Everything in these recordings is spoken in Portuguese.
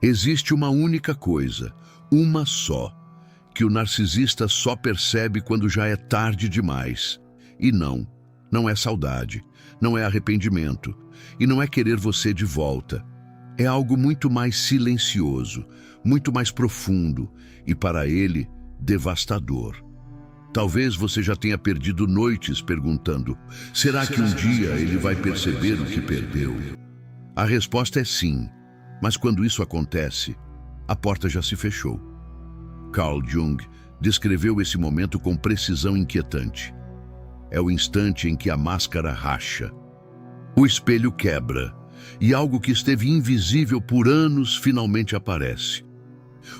Existe uma única coisa, uma só, que o narcisista só percebe quando já é tarde demais. E não é saudade, não é arrependimento, e não é querer você de volta. É algo muito mais silencioso, muito mais profundo e, para ele, devastador. Talvez você já tenha perdido noites perguntando: será que um dia ele vai perceber o que perdeu? A resposta é sim, mas quando isso acontece, a porta já se fechou. Carl Jung descreveu esse momento com precisão inquietante. É o instante em que a máscara racha, o espelho quebra e algo que esteve invisível por anos finalmente aparece.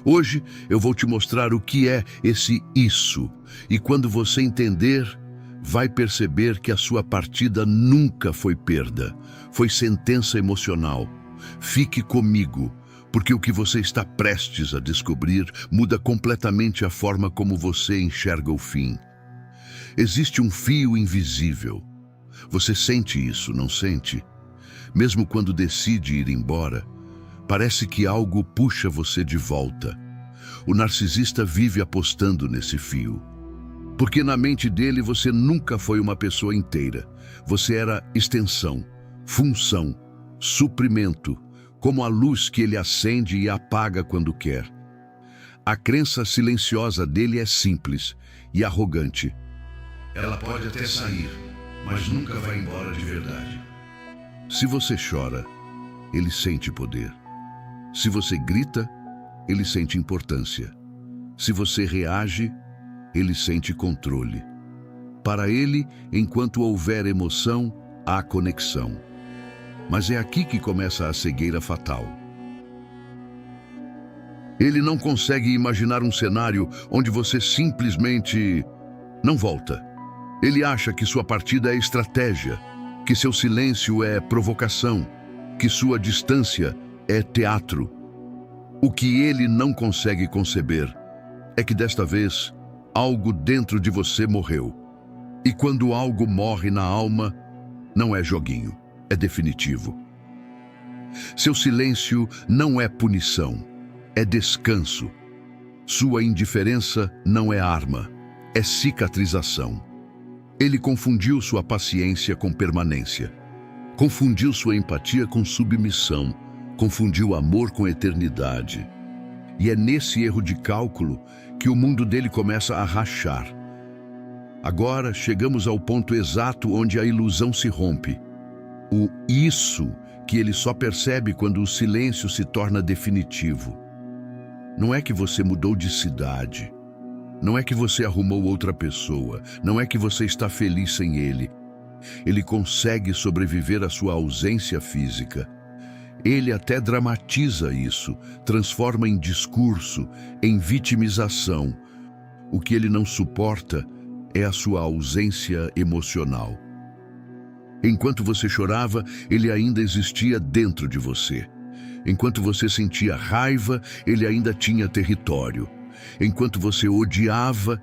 Hoje eu vou te mostrar o que é esse isso, e quando você entender, vai perceber que a sua partida nunca foi perda, foi sentença emocional. Fique comigo, porque o que você está prestes a descobrir muda completamente a forma como você enxerga o fim. Existe um fio invisível. Você sente isso, não sente? Mesmo quando decide ir embora, parece que algo puxa você de volta. O narcisista vive apostando nesse fio. Porque na mente dele você nunca foi uma pessoa inteira. Você era extensão, função, suprimento, como a luz que ele acende e apaga quando quer. A crença silenciosa dele é simples e arrogante. Ela pode até sair, mas nunca vai embora de verdade. Se você chora, ele sente poder. Se você grita, ele sente importância. Se você reage, ele sente controle. Para ele, enquanto houver emoção, há conexão. Mas é aqui que começa a cegueira fatal. Ele não consegue imaginar um cenário onde você simplesmente não volta. Ele acha que sua partida é estratégia, que seu silêncio é provocação, que sua distância é teatro. O que ele não consegue conceber é que desta vez algo dentro de você morreu. E quando algo morre na alma, não é joguinho, é definitivo. Seu silêncio não é punição, é descanso. Sua indiferença não é arma, é cicatrização. Ele confundiu sua paciência com permanência. Confundiu sua empatia com submissão. Confundiu amor com eternidade. E é nesse erro de cálculo que o mundo dele começa a rachar. Agora chegamos ao ponto exato onde a ilusão se rompe. O isso que ele só percebe quando o silêncio se torna definitivo. Não é que você mudou de cidade. Não é que você arrumou outra pessoa. Não é que você está feliz sem ele. Ele consegue sobreviver à sua ausência física. Ele até dramatiza isso, transforma em discurso, em vitimização. O que ele não suporta é a sua ausência emocional. Enquanto você chorava, ele ainda existia dentro de você. Enquanto você sentia raiva, ele ainda tinha território. Enquanto você odiava,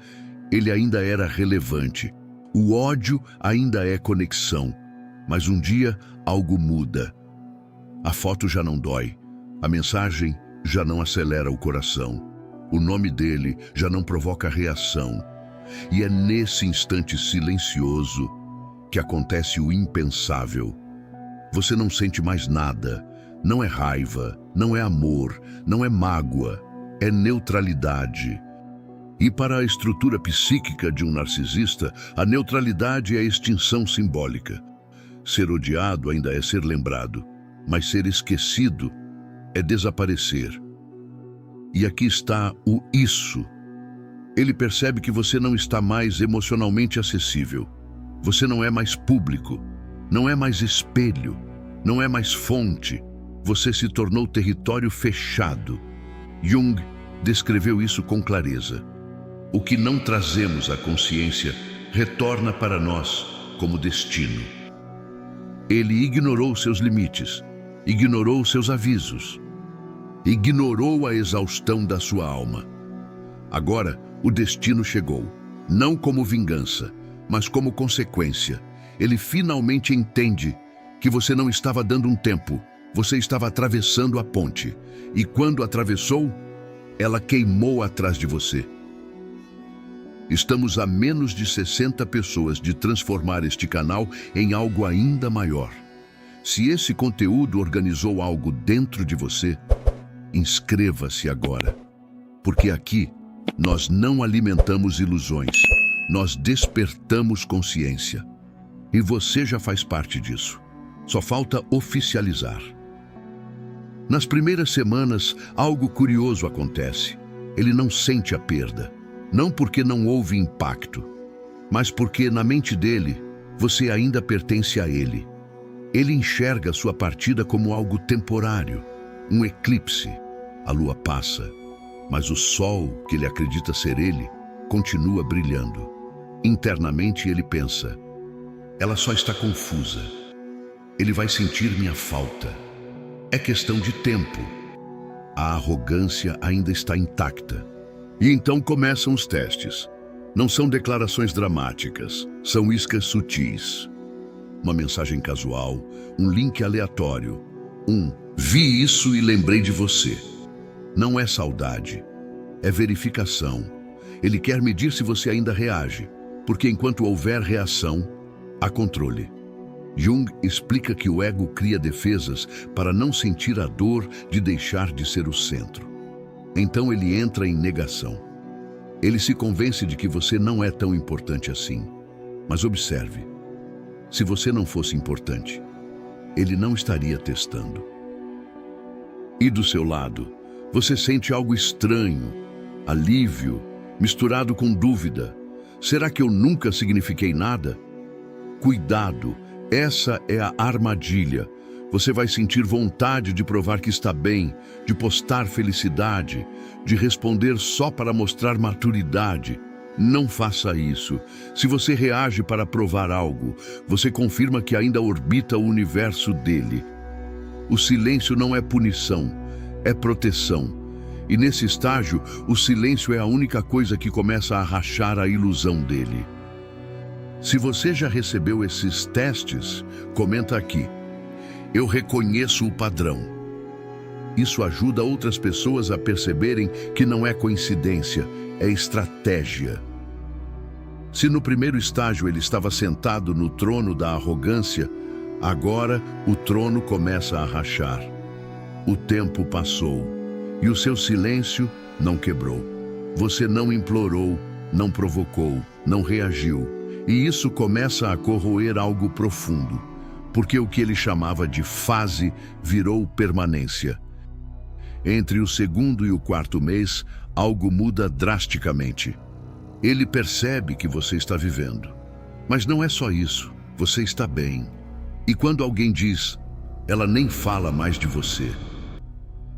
ele ainda era relevante. O ódio ainda é conexão. Mas um dia, algo muda. A foto já não dói. A mensagem já não acelera o coração. O nome dele já não provoca reação. E é nesse instante silencioso que acontece o impensável. Você não sente mais nada. Não é raiva, não é amor, não é mágoa. É neutralidade. E para a estrutura psíquica de um narcisista, a neutralidade é a extinção simbólica. Ser odiado ainda é ser lembrado, mas ser esquecido é desaparecer. E aqui está o isso. Ele percebe que você não está mais emocionalmente acessível. Você não é mais público, não é mais espelho, não é mais fonte. Você se tornou território fechado. Jung descreveu isso com clareza. O que não trazemos à consciência retorna para nós como destino. Ele ignorou seus limites, ignorou seus avisos, ignorou a exaustão da sua alma. Agora, o destino chegou, não como vingança, mas como consequência. Ele finalmente entende que você não estava dando um tempo, Você estava atravessando a ponte, e quando atravessou, ela queimou atrás de você. Estamos a menos de 60 pessoas de transformar este canal em algo ainda maior. Se esse conteúdo organizou algo dentro de você, inscreva-se agora. Porque aqui, nós não alimentamos ilusões, nós despertamos consciência. E você já faz parte disso. Só falta oficializar. Nas primeiras semanas, algo curioso acontece. Ele não sente a perda. Não porque não houve impacto, mas porque na mente dele, você ainda pertence a ele. Ele enxerga sua partida como algo temporário, um eclipse. A lua passa, mas o sol, que ele acredita ser ele, continua brilhando. Internamente ele pensa, ela só está confusa. Ele vai sentir minha falta. É questão de tempo. A arrogância ainda está intacta. E então começam os testes. Não são declarações dramáticas, são iscas sutis. Uma mensagem casual, um link aleatório. Vi isso e lembrei de você. Não é saudade, é verificação. Ele quer medir se você ainda reage, porque enquanto houver reação, há controle. Jung explica que o ego cria defesas para não sentir a dor de deixar de ser o centro. Então ele entra em negação. Ele se convence de que você não é tão importante assim. Mas observe, se você não fosse importante, ele não estaria testando. E do seu lado, você sente algo estranho, alívio, misturado com dúvida. Será que eu nunca signifiquei nada? Cuidado, essa é a armadilha. Você vai sentir vontade de provar que está bem, de postar felicidade, de responder só para mostrar maturidade. Não faça isso. Se você reage para provar algo, você confirma que ainda orbita o universo dele. O silêncio não é punição, é proteção. E nesse estágio, o silêncio é a única coisa que começa a rachar a ilusão dele. Se você já recebeu esses testes, comenta aqui. Eu reconheço o padrão. Isso ajuda outras pessoas a perceberem que não é coincidência, é estratégia. Se no primeiro estágio ele estava sentado no trono da arrogância, agora o trono começa a rachar. O tempo passou e o seu silêncio não quebrou. Você não implorou, não provocou, não reagiu. E isso começa a corroer algo profundo. Porque o que ele chamava de fase virou permanência. Entre o segundo e o quarto mês, algo muda drasticamente. Ele percebe que você está vivendo. Mas não é só isso, você está bem. E quando alguém diz, ela nem fala mais de você.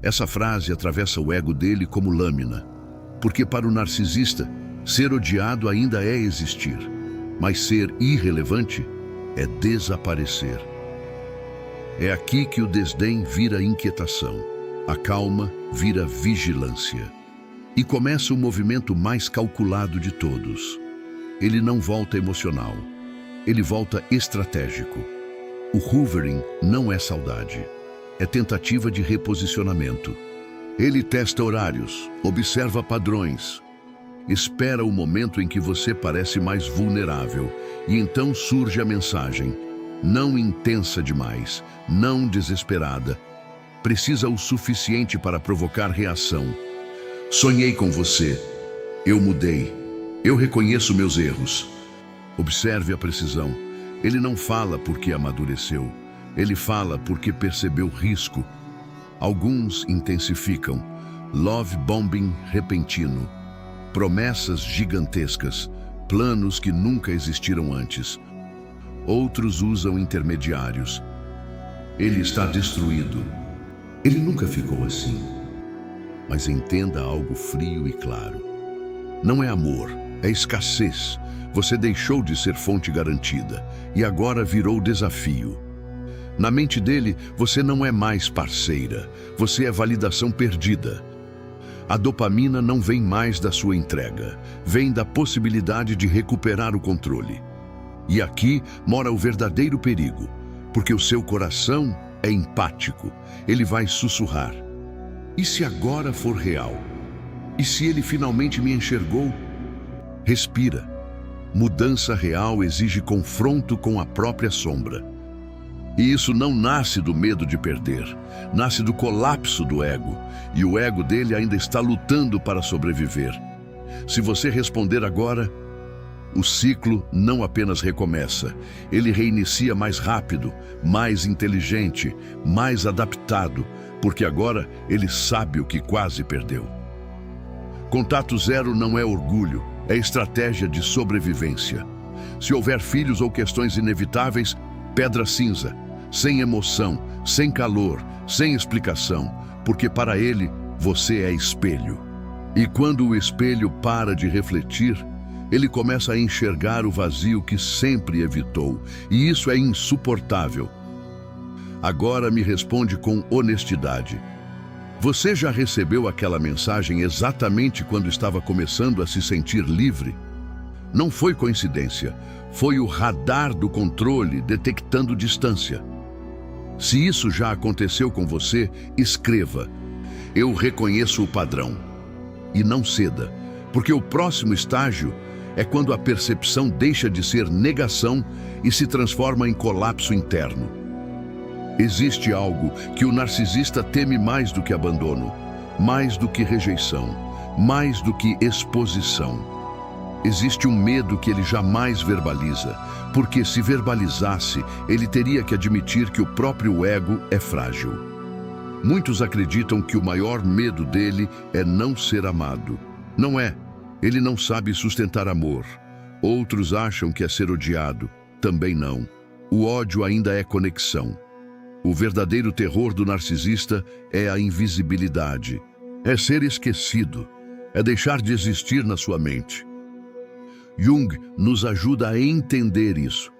Essa frase atravessa o ego dele como lâmina. Porque para o narcisista, ser odiado ainda é existir. Mas ser irrelevante é desaparecer. É aqui que o desdém vira inquietação, a calma vira vigilância. E começa o movimento mais calculado de todos. Ele não volta emocional, ele volta estratégico. O hoovering não é saudade, é tentativa de reposicionamento. Ele testa horários, observa padrões, espera o momento em que você parece mais vulnerável e então surge a mensagem, não intensa demais, não desesperada, precisa o suficiente para provocar reação. Sonhei com você, eu mudei, eu reconheço meus erros. Observe a precisão, ele não fala porque amadureceu, ele fala porque percebeu risco. Alguns intensificam, love bombing repentino, promessas gigantescas, planos que nunca existiram antes. Outros usam intermediários. Ele está destruído. Ele nunca ficou assim. Mas entenda algo frio e claro. Não é amor, é escassez. Você deixou de ser fonte garantida e agora virou desafio. Na mente dele, você não é mais parceira, você é validação perdida. A dopamina não vem mais da sua entrega, vem da possibilidade de recuperar o controle. E aqui mora o verdadeiro perigo, porque o seu coração é empático. Ele vai sussurrar: e se agora for real? E se ele finalmente me enxergou? Respira. Mudança real exige confronto com a própria sombra. E isso não nasce do medo de perder, nasce do colapso do ego, e o ego dele ainda está lutando para sobreviver. Se você responder agora, o ciclo não apenas recomeça, ele reinicia mais rápido, mais inteligente, mais adaptado, porque agora ele sabe o que quase perdeu. Contato zero não é orgulho, é estratégia de sobrevivência. Se houver filhos ou questões inevitáveis, pedra cinza, sem emoção, sem calor, sem explicação, porque para ele você é espelho. E quando o espelho para de refletir, ele começa a enxergar o vazio que sempre evitou, e isso é insuportável. Agora me responde com honestidade. Você já recebeu aquela mensagem exatamente quando estava começando a se sentir livre? Não foi coincidência, foi o radar do controle detectando distância. Se isso já aconteceu com você, escreva: eu reconheço o padrão. E não ceda, porque o próximo estágio é quando a percepção deixa de ser negação e se transforma em colapso interno. Existe algo que o narcisista teme mais do que abandono, mais do que rejeição, mais do que exposição. Existe um medo que ele jamais verbaliza, porque se verbalizasse, ele teria que admitir que o próprio ego é frágil. Muitos acreditam que o maior medo dele é não ser amado. Não é. Ele não sabe sustentar amor. Outros acham que é ser odiado. Também não. O ódio ainda é conexão. O verdadeiro terror do narcisista é a invisibilidade. É ser esquecido. É deixar de existir na sua mente. Jung nos ajuda a entender isso.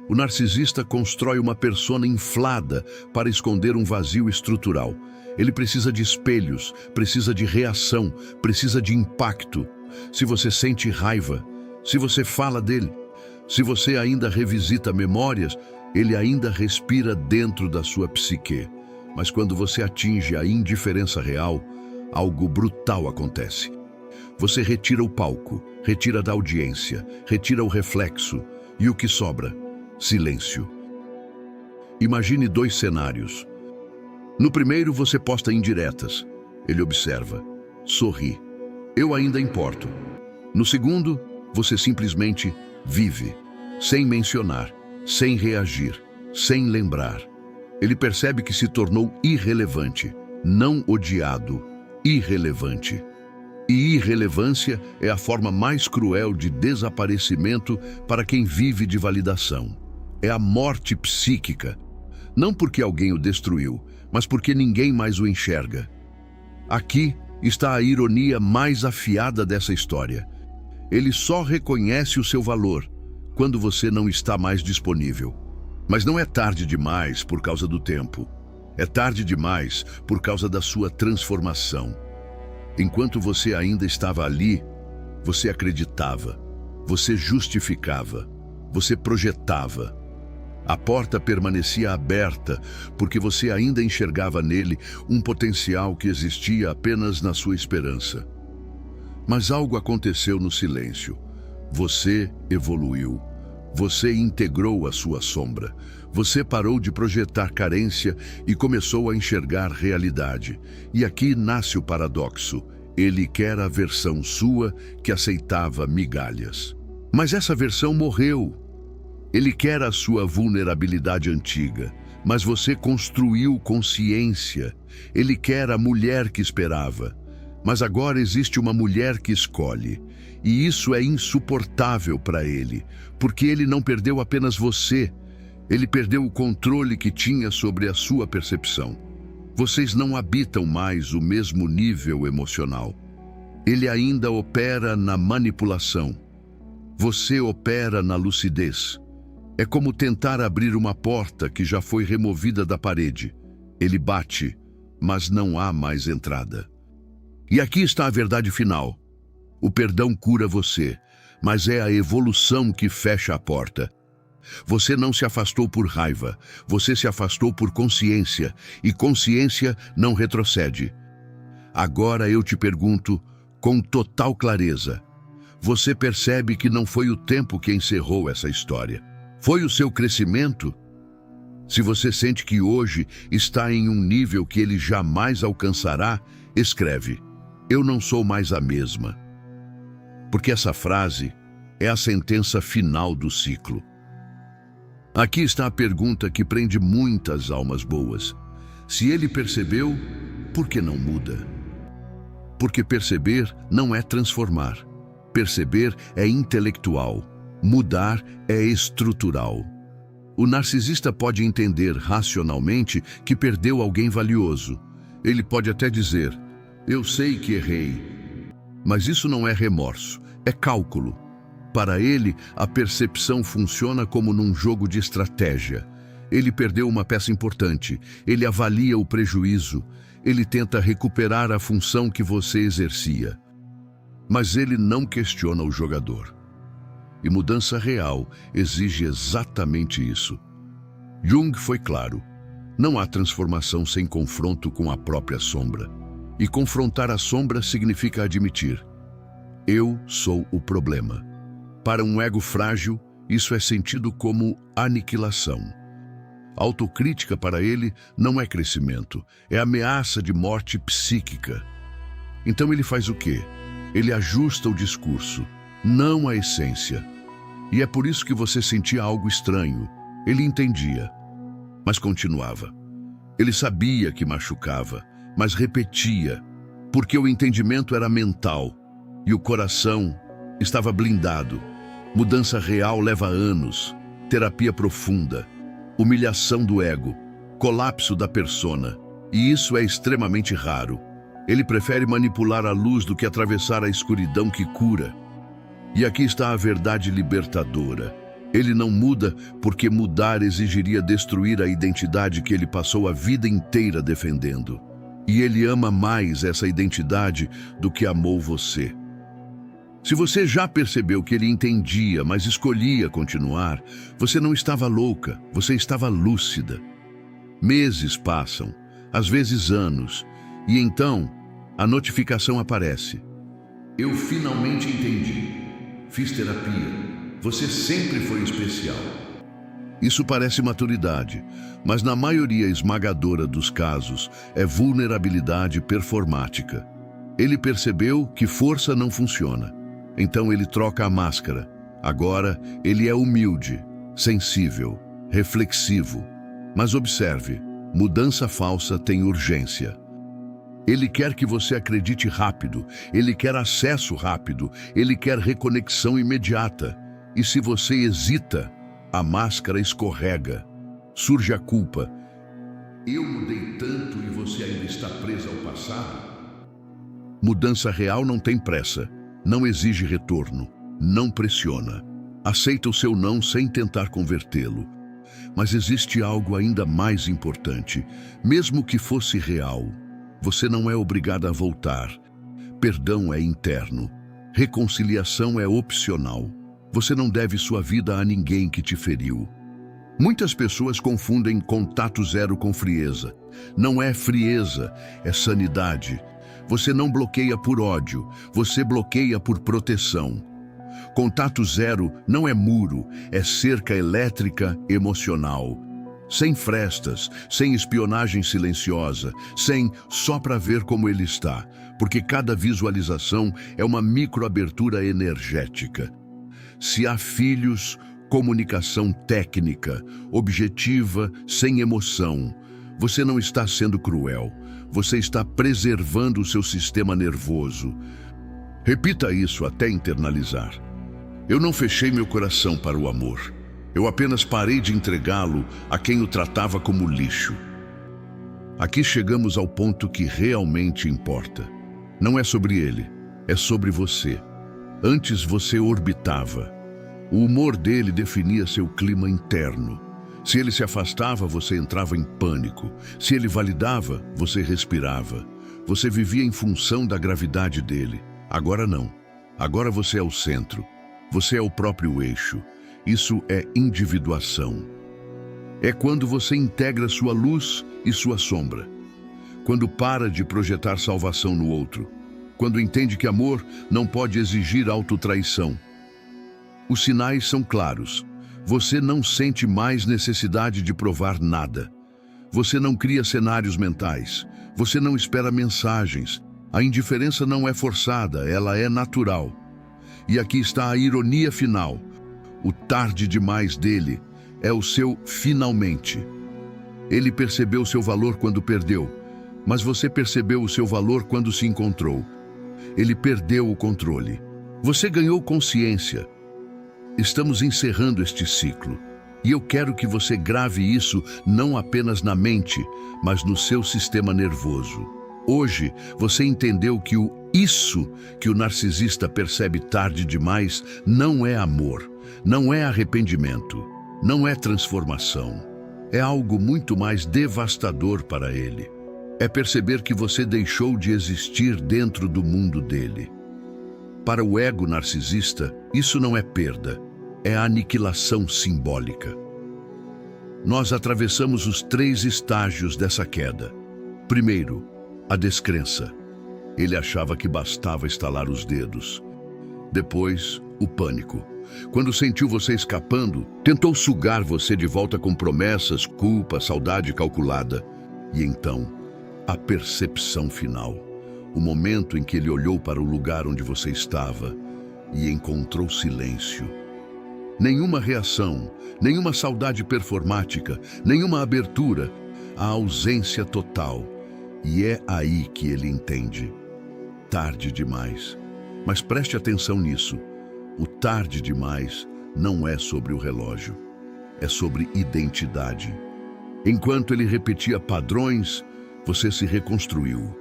O narcisista constrói uma persona inflada para esconder um vazio estrutural. Ele precisa de espelhos, precisa de reação, precisa de impacto. Se você sente raiva, se você fala dele, se você ainda revisita memórias, ele ainda respira dentro da sua psique. Mas quando você atinge a indiferença real, algo brutal acontece. Você retira o palco, retira da audiência, retira o reflexo, e o que sobra? Silêncio. Imagine 2 cenários. No primeiro, você posta indiretas. Ele observa, sorri. Eu ainda importo. No segundo, você simplesmente vive, sem mencionar, sem reagir, sem lembrar. Ele percebe que se tornou irrelevante, não odiado, irrelevante. E irrelevância é a forma mais cruel de desaparecimento para quem vive de validação. É a morte psíquica, não porque alguém o destruiu, mas porque ninguém mais o enxerga. Aqui está a ironia mais afiada dessa história. Ele só reconhece o seu valor quando você não está mais disponível. Mas não é tarde demais por causa do tempo. É tarde demais por causa da sua transformação. Enquanto você ainda estava ali, você acreditava, você justificava, você projetava. A porta permanecia aberta porque você ainda enxergava nele um potencial que existia apenas na sua esperança. Mas algo aconteceu no silêncio. Você evoluiu. Você integrou a sua sombra. Você parou de projetar carência e começou a enxergar realidade. E aqui nasce o paradoxo. Ele quer a versão sua que aceitava migalhas. Mas essa versão morreu. Ele quer a sua vulnerabilidade antiga, mas você construiu consciência. Ele quer a mulher que esperava, mas agora existe uma mulher que escolhe. E isso é insuportável para ele, porque ele não perdeu apenas você, ele perdeu o controle que tinha sobre a sua percepção. Vocês não habitam mais o mesmo nível emocional. Ele ainda opera na manipulação. Você opera na lucidez. É como tentar abrir uma porta que já foi removida da parede. Ele bate, mas não há mais entrada. E aqui está a verdade final. O perdão cura você, mas é a evolução que fecha a porta. Você não se afastou por raiva, você se afastou por consciência, e consciência não retrocede. Agora eu te pergunto, com total clareza, você percebe que não foi o tempo que encerrou essa história? Foi o seu crescimento? Se você sente que hoje está em um nível que ele jamais alcançará, escreve: eu não sou mais a mesma. Porque essa frase é a sentença final do ciclo. Aqui está a pergunta que prende muitas almas boas. Se ele percebeu, por que não muda? Porque perceber não é transformar. Perceber é intelectual. Mudar é estrutural. O narcisista pode entender racionalmente que perdeu alguém valioso. Ele pode até dizer: eu sei que errei. Mas isso não é remorso, é cálculo. Para ele, a percepção funciona como num jogo de estratégia. Ele perdeu uma peça importante, ele avalia o prejuízo, ele tenta recuperar a função que você exercia. Mas ele não questiona o jogador. E mudança real exige exatamente isso. Jung foi claro: não há transformação sem confronto com a própria sombra. E confrontar a sombra significa admitir: eu sou o problema. Para um ego frágil, isso é sentido como aniquilação. A autocrítica para ele não é crescimento, é ameaça de morte psíquica. Então ele faz o quê? Ele ajusta o discurso, não a essência. E é por isso que você sentia algo estranho. Ele entendia, mas continuava. Ele sabia que machucava, mas repetia, porque o entendimento era mental e o coração estava blindado. Mudança real leva anos, terapia profunda, humilhação do ego, colapso da persona, e isso é extremamente raro. Ele prefere manipular a luz do que atravessar a escuridão que cura. E aqui está a verdade libertadora. Ele não muda porque mudar exigiria destruir a identidade que ele passou a vida inteira defendendo. E ele ama mais essa identidade do que amou você. Se você já percebeu que ele entendia, mas escolhia continuar, você não estava louca, você estava lúcida. Meses passam, às vezes anos, e então a notificação aparece. Eu finalmente entendi. Fiz terapia. Você sempre foi especial. Isso parece maturidade, mas na maioria esmagadora dos casos é vulnerabilidade performática. Ele percebeu que força não funciona. Então ele troca a máscara. Agora ele é humilde, sensível, reflexivo. Mas observe, mudança falsa tem urgência. Ele quer que você acredite rápido, ele quer acesso rápido, ele quer reconexão imediata. E se você hesita, a máscara escorrega. Surge a culpa. Eu mudei tanto e você ainda está presa ao passado? Mudança real não tem pressa, não exige retorno, não pressiona. Aceita o seu não sem tentar convertê-lo. Mas existe algo ainda mais importante. Mesmo que fosse real, você não é obrigada a voltar. Perdão é interno. Reconciliação é opcional. Você não deve sua vida a ninguém que te feriu. Muitas pessoas confundem contato zero com frieza. Não é frieza, é sanidade. Você não bloqueia por ódio, você bloqueia por proteção. Contato zero não é muro, é cerca elétrica emocional. Sem frestas, sem espionagem silenciosa, sem só para ver como ele está, porque cada visualização é uma microabertura energética. Se há filhos, comunicação técnica, objetiva, sem emoção. Você não está sendo cruel, você está preservando o seu sistema nervoso. Repita isso até internalizar. Eu não fechei meu coração para o amor. Eu apenas parei de entregá-lo a quem o tratava como lixo. Aqui chegamos ao ponto que realmente importa. Não é sobre ele, é sobre você. Antes você orbitava. O humor dele definia seu clima interno. Se ele se afastava, você entrava em pânico. Se ele validava, você respirava. Você vivia em função da gravidade dele. Agora não. Agora você é o centro. Você é o próprio eixo. Isso é individuação. É quando você integra sua luz e sua sombra. Quando para de projetar salvação no outro. Quando entende que amor não pode exigir autotraição. Os sinais são claros. Você não sente mais necessidade de provar nada. Você não cria cenários mentais. Você não espera mensagens. A indiferença não é forçada, ela é natural. E aqui está a ironia final. O tarde demais dele é o seu finalmente. Ele percebeu seu valor quando perdeu, mas você percebeu o seu valor quando se encontrou. Ele perdeu o controle. Você ganhou consciência. Estamos encerrando este ciclo. E eu quero que você grave isso não apenas na mente, mas no seu sistema nervoso. Hoje, você entendeu que o isso que o narcisista percebe tarde demais não é amor, não é arrependimento, não é transformação. É algo muito mais devastador para ele. É perceber que você deixou de existir dentro do mundo dele. Para o ego narcisista, isso não é perda, é aniquilação simbólica. Nós atravessamos os 3 estágios dessa queda. Primeiro, a descrença. Ele achava que bastava estalar os dedos. Depois, o pânico. Quando sentiu você escapando, tentou sugar você de volta com promessas, culpa, saudade calculada. E então, a percepção final. O momento em que ele olhou para o lugar onde você estava e encontrou silêncio. Nenhuma reação, nenhuma saudade performática, nenhuma abertura, a ausência total. E é aí que ele entende. Tarde demais. Mas preste atenção nisso. O tarde demais não é sobre o relógio. É sobre identidade. Enquanto ele repetia padrões, você se reconstruiu.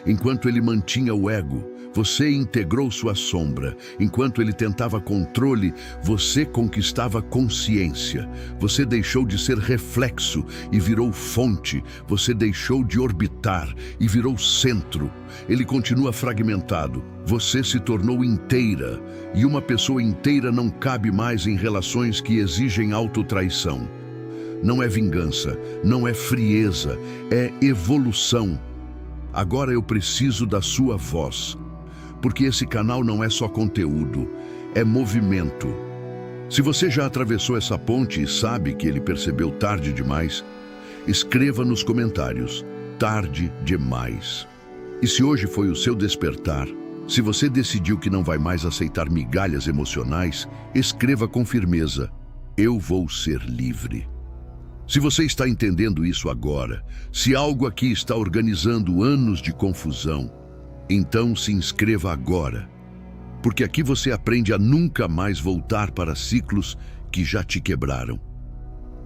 Enquanto ele mantinha o ego, você integrou sua sombra. Enquanto ele tentava controle, você conquistava consciência. Você deixou de ser reflexo e virou fonte. Você deixou de orbitar e virou centro. Ele continua fragmentado. Você se tornou inteira. E uma pessoa inteira não cabe mais em relações que exigem autotraição. Não é vingança, não é frieza, é evolução. Agora eu preciso da sua voz, porque esse canal não é só conteúdo, é movimento. Se você já atravessou essa ponte e sabe que ele percebeu tarde demais, escreva nos comentários, tarde demais. E se hoje foi o seu despertar, se você decidiu que não vai mais aceitar migalhas emocionais, escreva com firmeza, eu vou ser livre. Se você está entendendo isso agora, se algo aqui está organizando anos de confusão, então se inscreva agora, porque aqui você aprende a nunca mais voltar para ciclos que já te quebraram.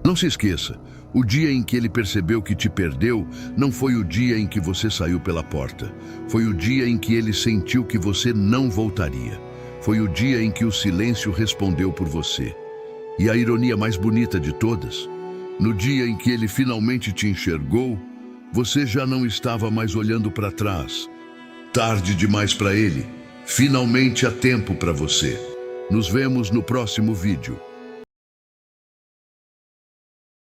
Não se esqueça, o dia em que ele percebeu que te perdeu não foi o dia em que você saiu pela porta, foi o dia em que ele sentiu que você não voltaria, foi o dia em que o silêncio respondeu por você. E a ironia mais bonita de todas, no dia em que ele finalmente te enxergou, você já não estava mais olhando para trás. Tarde demais para ele, finalmente há tempo para você. Nos vemos no próximo vídeo.